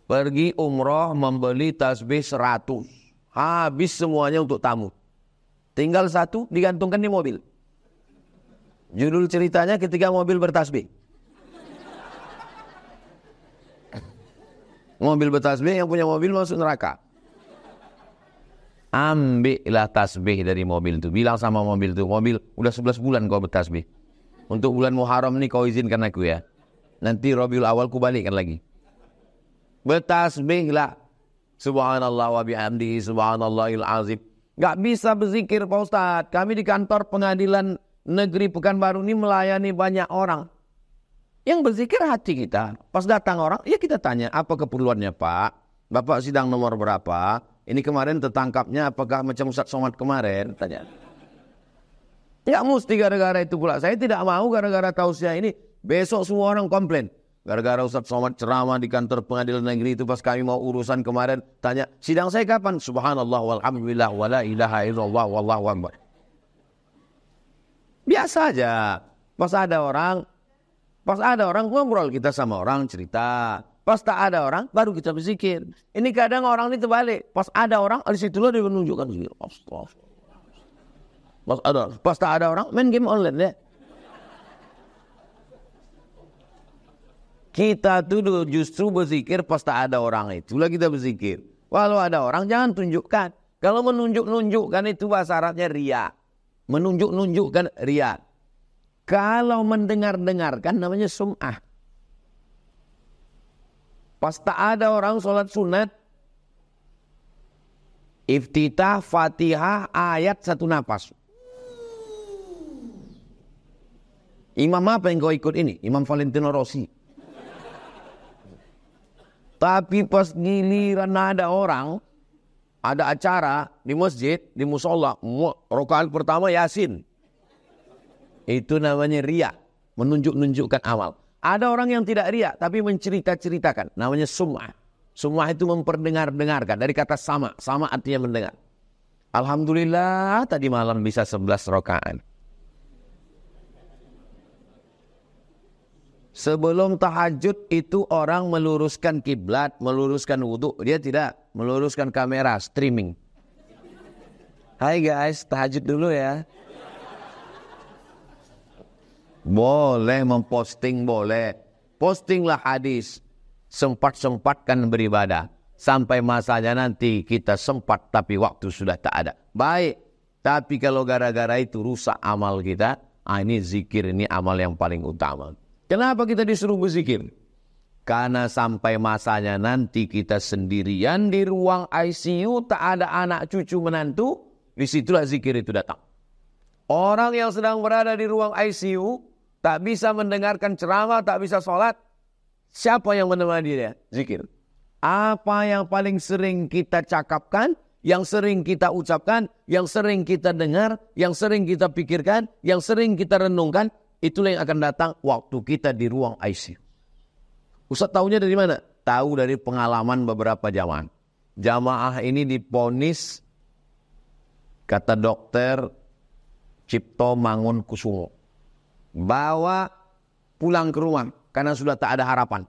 Pergi umrah membeli tasbih 100. Habis semuanya untuk tamu. Tinggal 1 digantungkan di mobil. Judul ceritanya ketika mobil bertasbih. Mobil bertasbih, yang punya mobil masuk neraka. Ambillah tasbih dari mobil itu. Bilang sama mobil itu, mobil udah 11 bulan kau bertasbih. Untuk bulan Muharram ini kau izinkan aku ya. Nanti Rabiul Awal ku balikkan lagi. Bertasbihlah. Subhanallah wa bihamdihi subhanallahil azim. Gak bisa berzikir Pak Ustaz. Kami di kantor pengadilan negeri Pekanbaru ini melayani banyak orang. Yang berzikir hati kita. Pas datang orang, ya kita tanya, apa keperluannya Pak? Bapak sidang nomor berapa? Ini kemarin tertangkapnya apakah macam Ustaz Somad kemarin? Tanya. Ya mesti gara-gara itu pula. Saya tidak mau gara-gara tausiah ini. Besok semua orang komplain. Gara-gara Ustaz Somad ceramah di kantor pengadilan negeri itu pas kami mau urusan kemarin. Tanya, sidang saya kapan? Subhanallah walhamdulillah wa la ilaha illallah wallahu akbar. Biasa aja. Pas ada orang ngobrol kita sama orang cerita. Pas tak ada orang baru kita berzikir. Ini kadang orang ini terbalik. Pas ada orang di situlah dia menunjukkan zikir. Pas tak ada orang main game online ya. Kita tuh justru berzikir pas tak ada orang, itulah kita berzikir. Walau ada orang jangan tunjukkan. Kalau menunjukkan itu bahasa Arabnya riya. Menunjukkan riya. Kalau mendengarkan namanya sum'ah. Pas tak ada orang sholat sunat, iftitah, fatihah, ayat satu napas. Imam apa yang kau ikut ini? Imam Valentino Rossi. Tapi pas giliran ada orang, ada acara di masjid, di musola, rakaat pertama Yasin. Itu namanya riya, menunjukkan amal. Ada orang yang tidak riya, tapi menceritakan, namanya sum'ah. Sum'ah itu memperdengarkan, dari kata sama artinya mendengar. Alhamdulillah tadi malam bisa 11 rakaat. Sebelum tahajud itu orang meluruskan kiblat, meluruskan wudhu. Dia tidak meluruskan kamera, streaming. Hai guys, tahajud dulu ya. Boleh memposting, boleh. Postinglah hadis. Sempat-sempatkan beribadah. Sampai masanya nanti kita sempat tapi waktu sudah tak ada. Baik. Tapi kalau gara-gara itu rusak amal kita, ini zikir, ini amal yang paling utama. Kenapa kita disuruh berzikir? Karena sampai masanya nanti kita sendirian di ruang ICU, tak ada anak cucu menantu, disitulah zikir itu datang. Orang yang sedang berada di ruang ICU, tak bisa mendengarkan ceramah, tak bisa sholat, siapa yang menemani dia? Zikir. Apa yang paling sering kita cakapkan, yang sering kita ucapkan, yang sering kita dengar, yang sering kita pikirkan, yang sering kita renungkan, itulah yang akan datang waktu kita di ruang ICU. Ustaz tahunya dari mana? Tahu dari pengalaman beberapa jamaah. Jamaah ini diponis, kata dokter Cipto Mangun Kusumo, bawa pulang ke rumah karena sudah tak ada harapan.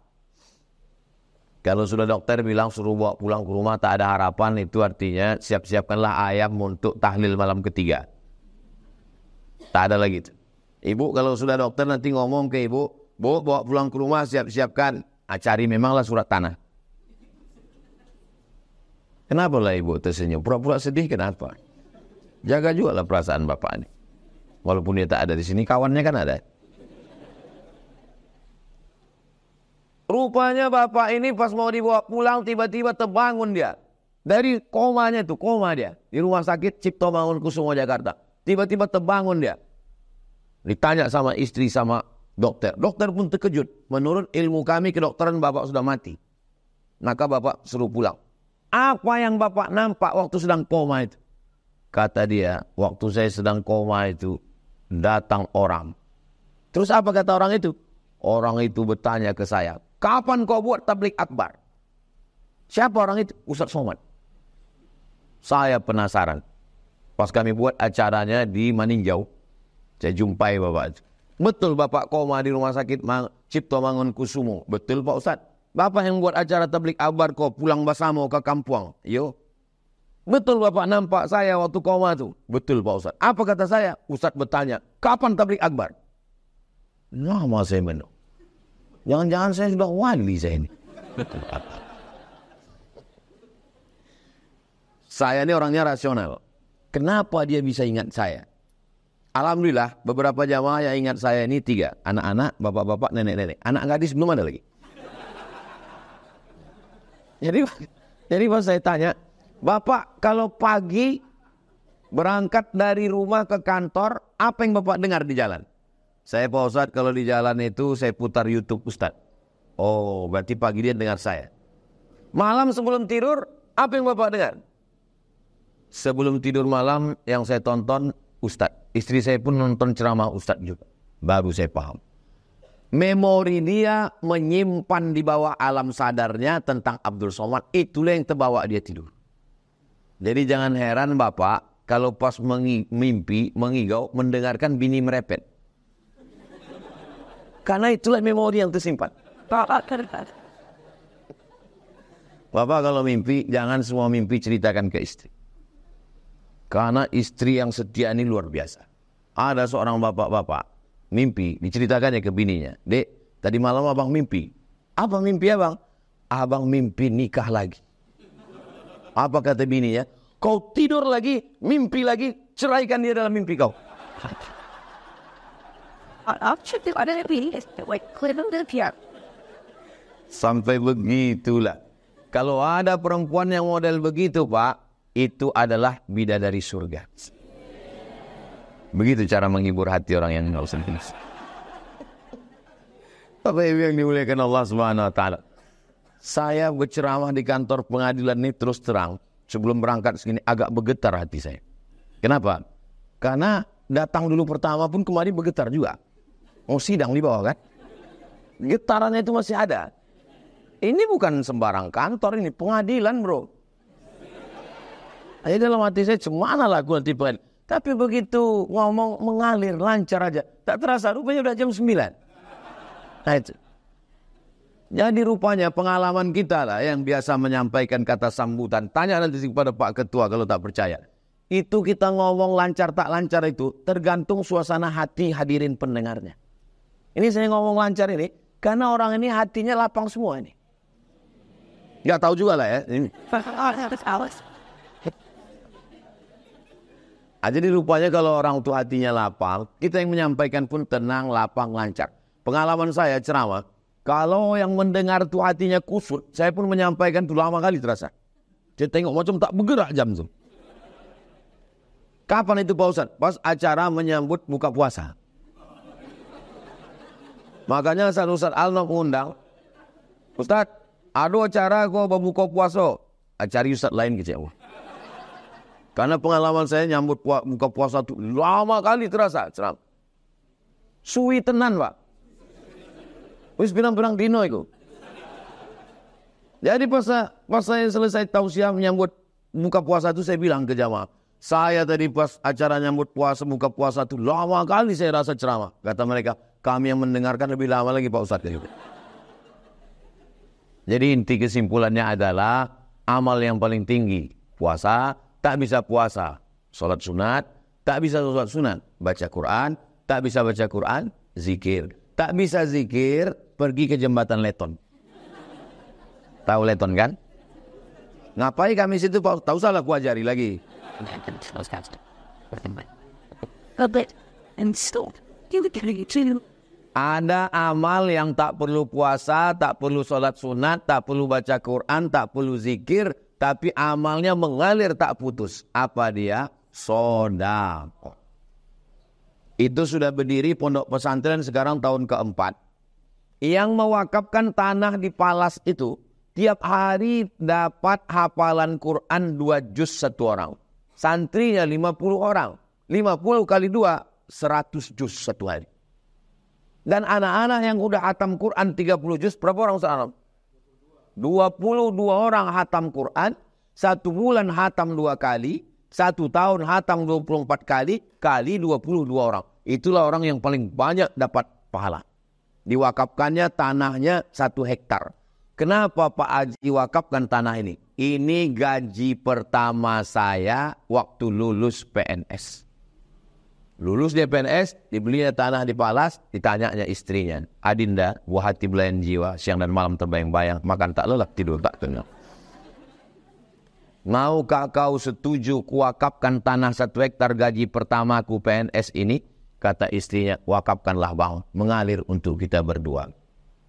Kalau sudah dokter bilang suruh bawa pulang ke rumah tak ada harapan, itu artinya siap-siapkanlah ayam untuk tahlil malam ketiga. Tak ada lagi itu. Ibu kalau sudah dokter nanti ngomong ke ibu, Bu, bawa pulang ke rumah, siap-siapkan. Cari memanglah surat tanah. Kenapa lah ibu tersenyum? Pura-pura sedih kenapa? Jaga juga lah perasaan bapak ini. Walaupun dia tak ada di sini, kawannya kan ada. Rupanya bapak ini pas mau dibawa pulang, tiba-tiba terbangun dia. Dari komanya itu, koma dia. Di rumah sakit Cipto Mangunkusumo Jakarta. Tiba-tiba terbangun dia. Ditanya sama istri sama dokter. Dokter pun terkejut. Menurut ilmu kami kedokteran bapak sudah mati. Maka bapak suruh pulang. Apa yang bapak nampak waktu sedang koma itu? Kata dia, waktu saya sedang koma itu datang orang. Terus apa kata orang itu? Orang itu bertanya ke saya, kapan kau buat tablik akbar? Siapa orang itu? Ustaz Somad. Saya penasaran. Pas kami buat acaranya di Maninjau, saya jumpai bapak itu. Betul bapak koma di rumah sakit Cipto Mangunkusumo. Betul Pak Ustaz. Bapak yang buat acara tablik akbar kok pulang basamo ke kampung. Yo. Betul bapak nampak saya waktu koma itu. Betul Pak Ustaz. Apa kata saya? Ustaz bertanya, kapan tablik akbar? Lama saya menung. Jangan-jangan saya sudah wali saya ini. Saya ini orangnya rasional. Kenapa dia bisa ingat saya? Alhamdulillah beberapa jamaah yang ingat saya ini 3. Anak-anak, bapak-bapak, nenek-nenek. Anak gadis belum ada lagi. Jadi pas saya tanya, Bapak kalau pagi berangkat dari rumah ke kantor, apa yang Bapak dengar di jalan? Saya, Pak Ustadz, kalau di jalan itu saya putar YouTube Ustadz. Oh, berarti pagi dia dengar saya. Malam sebelum tidur, apa yang Bapak dengar? Sebelum tidur malam yang saya tonton Ustadz. Istri saya pun nonton ceramah Ustadz juga. Baru saya paham. Memori dia menyimpan di bawah alam sadarnya tentang Abdul Somad. Itulah yang terbawa dia tidur. Jadi jangan heran Bapak kalau pas mimpi, mengigau, mendengarkan bini merepet. Karena itulah memori yang tersimpan. Bapak kalau mimpi, jangan semua mimpi ceritakan ke istri. Karena istri yang setia ini luar biasa. Ada seorang bapak-bapak mimpi, diceritakannya ke bininya. Dek, tadi malam abang mimpi. Apa mimpi abang? Abang mimpi nikah lagi. Apa kata bininya? Kau tidur lagi, mimpi lagi, ceraikan dia dalam mimpi kau. Sampai begitulah. Kalau ada perempuan yang model begitu Pak, itu adalah bidadari surga. Begitu cara menghibur hati orang yang nggak usah jenis. Bapak Ibu yang dimuliakan Allah Subhanahu Wa Taala. Saya berceramah di kantor pengadilan ini terus terang. Sebelum berangkat segini agak bergetar hati saya. Kenapa? Karena datang dulu pertama pun kemarin bergetar juga. Mau sidang di bawah kan? Getarannya itu masih ada. Ini bukan sembarang kantor, ini pengadilan bro. Ayo dalam hati saya cemana lah aku nanti pengadilan. Tapi begitu ngomong mengalir lancar aja. Tak terasa rupanya udah jam 9. Nah itu. Jadi rupanya pengalaman kita lah yang biasa menyampaikan kata sambutan. Tanya nanti kepada Pak Ketua kalau tak percaya. Itu kita ngomong lancar tak lancar itu tergantung suasana hati hadirin pendengarnya. Ini saya ngomong lancar ini karena orang ini hatinya lapang semua ini. Gak tahu juga lah ya. Ini. Jadi rupanya kalau orang itu hatinya lapang, kita yang menyampaikan pun tenang, lapang, lancar. Pengalaman saya ceramah, kalau yang mendengar itu hatinya kusut, saya pun menyampaikan itu lama kali terasa. Saya tengok macam tak bergerak jam itu. Kapan itu Pak Ustadz? Pas acara menyambut buka puasa. Makanya Ustadz Al-Nom undang, Ustadz, ada acara kau berbuka puasa. Cari Ustadz lain kecewa. Karena pengalaman saya nyambut buka puasa itu lama kali terasa. Suwi tenan Pak. Wis pirang-pirang dino itu. Jadi pas saya selesai tausiah menyambut buka puasa itu saya bilang ke jamaah. Saya tadi pas acara nyambut puasa buka puasa itu lama kali saya rasa ceramah. Kata mereka, kami yang mendengarkan lebih lama lagi Pak Ustadz. Jadi inti kesimpulannya adalah amal yang paling tinggi puasa. Tak bisa puasa, sholat sunat. Tak bisa sholat sunat, baca Quran. Tak bisa baca Quran, zikir. Tak bisa zikir, pergi ke jembatan Leton. Tahu Leton kan? Ngapain kami situ Pak? Tahu salah ku ajari lagi. Ada amal yang tak perlu puasa, tak perlu sholat sunat, tak perlu baca Quran, tak perlu zikir. Tapi amalnya mengalir tak putus. Apa dia? Sedekah. Itu sudah berdiri pondok pesantren sekarang tahun keempat. Yang mewakafkan tanah di Palas itu, tiap hari dapat hafalan Quran 2 juz satu orang. Santrinya 50 orang. 50 kali 2, 100 juz satu hari. Dan anak-anak yang udah hatam Quran 30 juz, berapa orang sekarang? 22 orang hatam Quran, 1 bulan hatam 2 kali, 1 tahun hatam 24 kali, kali 22 orang. Itulah orang yang paling banyak dapat pahala. Diwakafkannya tanahnya 1 hektar. Kenapa Pak Haji wakafkan tanah ini? Ini gaji pertama saya waktu lulus PNS. Lulus dia PNS, dibelinya tanah di Palas, ditanyanya istrinya. Adinda, buah hati belayan jiwa, siang dan malam terbayang-bayang, makan tak lelap, tidur tak kenyang. Maukah kau setuju kuwakafkan tanah 1 hektar gaji pertamaku PNS ini? Kata istrinya, wakafkanlah bang, mengalir untuk kita berdua.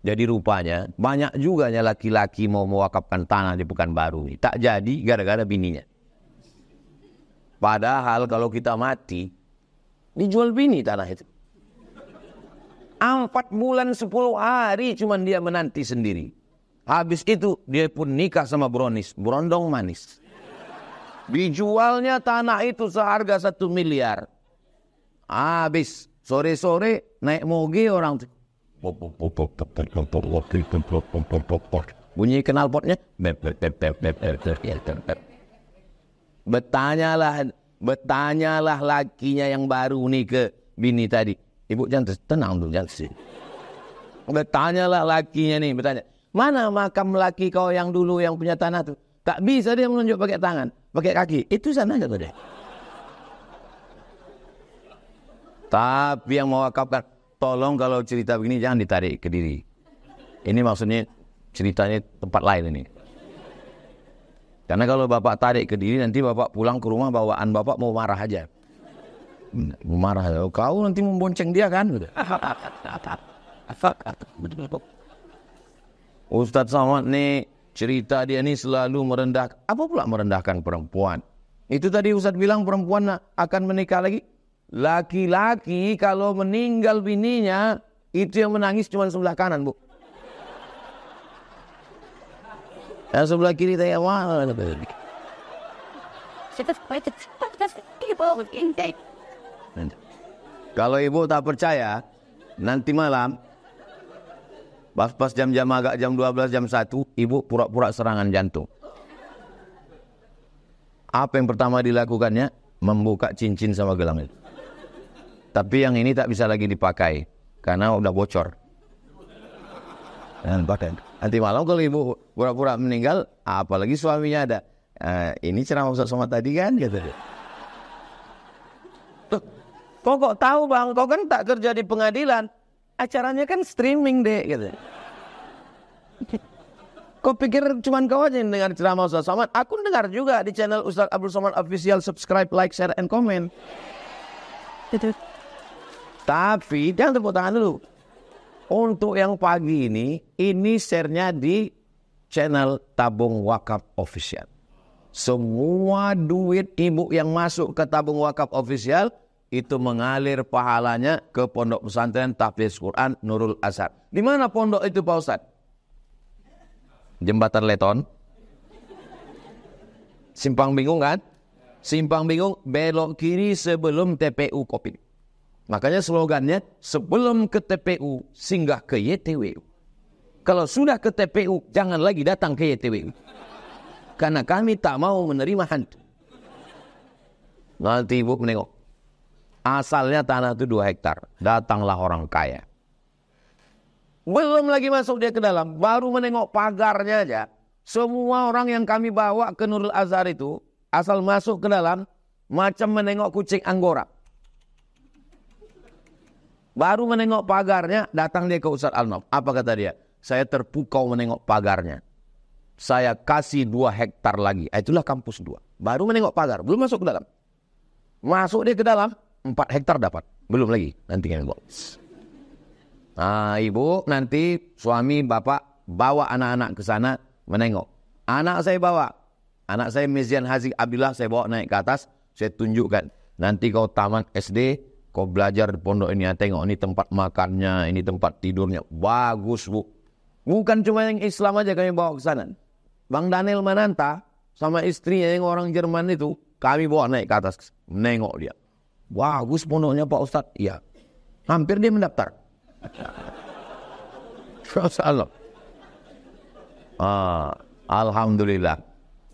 Jadi rupanya banyak juga laki-laki mau mewakafkan tanah di Pekanbaru ini. Tak jadi gara-gara bininya. Padahal kalau kita mati, dijual bini tanah itu. 4 bulan 10 hari cuman dia menanti sendiri. Habis itu dia pun nikah sama Brondong manis. Dijualnya tanah itu seharga 1 miliar. Habis sore-sore naik moge orang tuh. Bunyi knalpotnya. Bertanyalah lakinya yang baru nih ke bini tadi. Ibu jangan tenang dulu, jangan sih. Bertanyalah lakinya nih, bertanya. Mana makam laki kau yang dulu yang punya tanah tuh? Tak bisa dia menunjuk pakai tangan, pakai kaki. Itu sana kata dia. Tapi yang mewakafkan, tolong kalau cerita begini jangan ditarik ke diri. Ini maksudnya ceritanya tempat lain ini. Karena kalau bapak tarik ke diri, nanti bapak pulang ke rumah bawaan bapak mau marah aja. Mau marah aja. Kau nanti membonceng dia kan? Ustadz Somad nih cerita dia nih selalu merendahkan. Apa pula merendahkan perempuan? Itu tadi Ustadz bilang perempuan akan menikah lagi. Laki-laki kalau meninggal bininya, itu yang menangis cuma sebelah kanan, Bu. Yang sebelah kiri saya mana? Kalau ibu tak percaya, nanti malam, pas jam-jam agak jam 12, jam 1, ibu pura-pura serangan jantung. Apa yang pertama dilakukannya? Membuka cincin sama gelang itu. Tapi yang ini tak bisa lagi dipakai karena udah bocor. Nanti malam kalau ibu pura-pura meninggal, apalagi suaminya ada. Ini ceramah Ustaz Somad tadi kan, gitu. Tuh, kok tahu bang? Kau kan tak kerja di pengadilan. Acaranya kan streaming deh, gitu. Kau pikir cuman kau aja yang dengar ceramah Ustaz Somad? Aku dengar juga di channel Ustaz Abdul Somad Official. Subscribe, like, share, and comment. Tapi jangan tepuk tangan dulu. Untuk yang pagi ini share-nya di channel Tabung Wakaf Official. Semua duit ibu yang masuk ke Tabung Wakaf Official itu mengalir pahalanya ke Pondok Pesantren Tahfiz Quran Nurul Azhar. Di mana pondok itu Pak Ustadz? Jembatan Leton. Simpang Bingung kan? Simpang Bingung belok kiri sebelum TPU Kopin. Makanya slogannya, sebelum ke TPU, singgah ke YTWU. Kalau sudah ke TPU, jangan lagi datang ke YTWU. Karena kami tak mau menerima hantu. Nanti ibu menengok. Asalnya tanah itu 2 hektar. Datanglah orang kaya. Belum lagi masuk dia ke dalam, baru menengok pagarnya aja. Semua orang yang kami bawa ke Nurul Azhar itu, asal masuk ke dalam, macam menengok kucing Anggora. Baru menengok pagarnya, datang dia ke Ustadz Al-Nof. Apa kata dia? Saya terpukau menengok pagarnya. Saya kasih 2 hektar lagi. Itulah kampus 2. Baru menengok pagar, belum masuk ke dalam. Masuk dia ke dalam, 4 hektar dapat. Belum lagi, nanti kami bawa. Nah, ibu nanti suami bapak bawa anak-anak ke sana menengok. Anak saya bawa. Anak saya Mizian Haziq Abdullah saya bawa naik ke atas. Saya tunjukkan. Nanti kau tamat SD, kau belajar di pondok ini, tengok ini tempat makannya, ini tempat tidurnya. Bagus, Bu. Bukan cuma yang Islam aja kami bawa ke sana. Bang Daniel Mananta sama istrinya yang orang Jerman itu, kami bawa naik ke atas. Menengok dia. Bagus pondoknya Pak Ustadz. Iya. Hampir dia mendaftar. Alhamdulillah.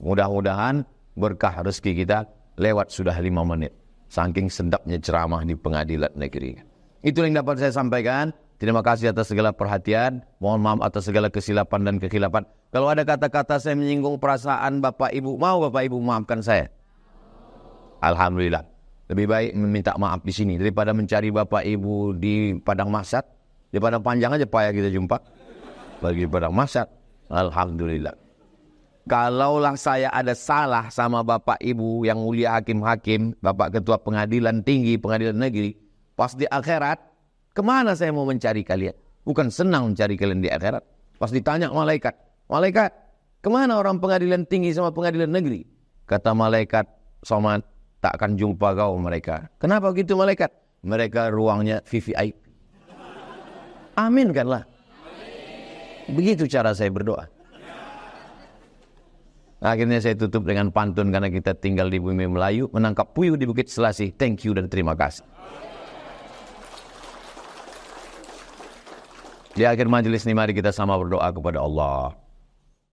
Mudah-mudahan berkah rezeki kita lewat sudah 5 menit. Saking sedapnya ceramah di pengadilan negeri. Itu yang dapat saya sampaikan. Terima kasih atas segala perhatian. Mohon maaf atas segala kesilapan dan kekhilapan. Kalau ada kata-kata saya menyinggung perasaan Bapak Ibu, mau Bapak Ibu maafkan saya? Alhamdulillah. Lebih baik meminta maaf di sini daripada mencari Bapak Ibu di padang mahsyar. Di padang panjang aja payah kita jumpa. Bagi di padang mahsyar. Alhamdulillah. Kalaulah saya ada salah sama Bapak Ibu yang mulia hakim-hakim, Bapak Ketua Pengadilan Tinggi, Pengadilan Negeri, pas di akhirat, kemana saya mau mencari kalian? Bukan senang mencari kalian di akhirat. Pas ditanya malaikat, malaikat, kemana orang pengadilan tinggi sama pengadilan negeri? Kata malaikat, Somad, tak akan jumpa kau mereka. Kenapa gitu malaikat? Mereka ruangnya VVIP. Amin kanlah. Begitu cara saya berdoa. Akhirnya saya tutup dengan pantun karena kita tinggal di bumi Melayu, menangkap puyuh di Bukit Selasih. Thank you dan terima kasih. Di akhir majelis ini mari kita sama berdoa kepada Allah.